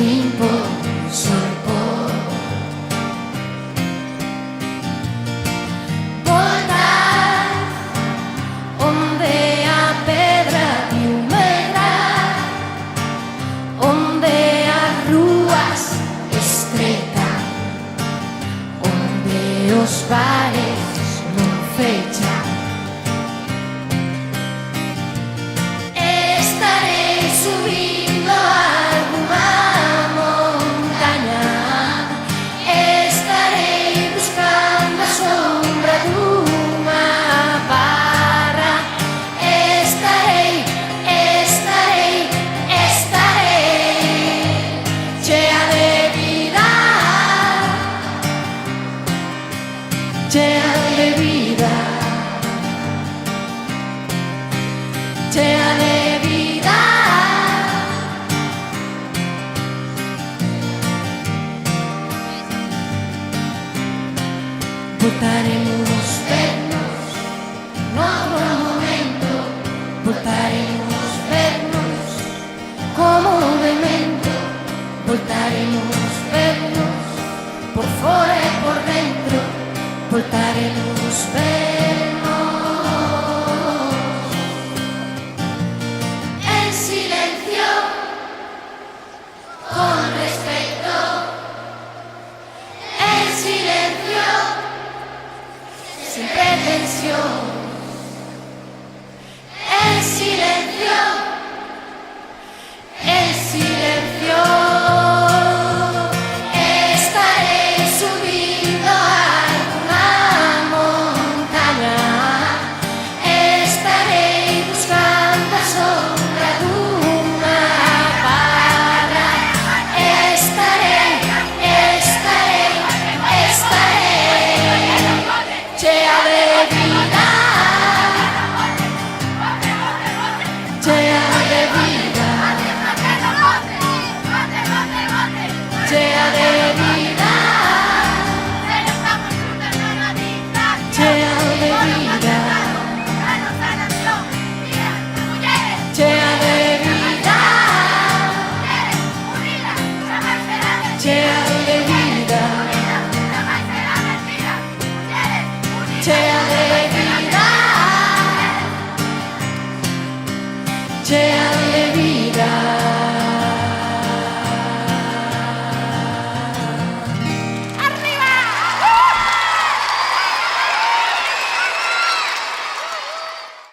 limpo sul po'. Voltar onde a pedra de humedad, onde as rúas estreitan, onde os bares non fechan. Estarei subindo alguma montaña, estarei buscando a sombra dunha parra, estarei chea de vida, chea de vida, chea de vida. Voltaremos vernos noutro momento, voltaremos vernos como memento, voltaremos vernos por fora e por dentro, voltaremos vernos en silencio, con respeto, en silencio, sin pretensión, en silencio, en silencio. Estarei subindo alguna montaña, estarei buscando a sombra dunha parra, estarei chea de vida, chea de vida, chea de vida, chea de vida, chea de vida, chea de vida.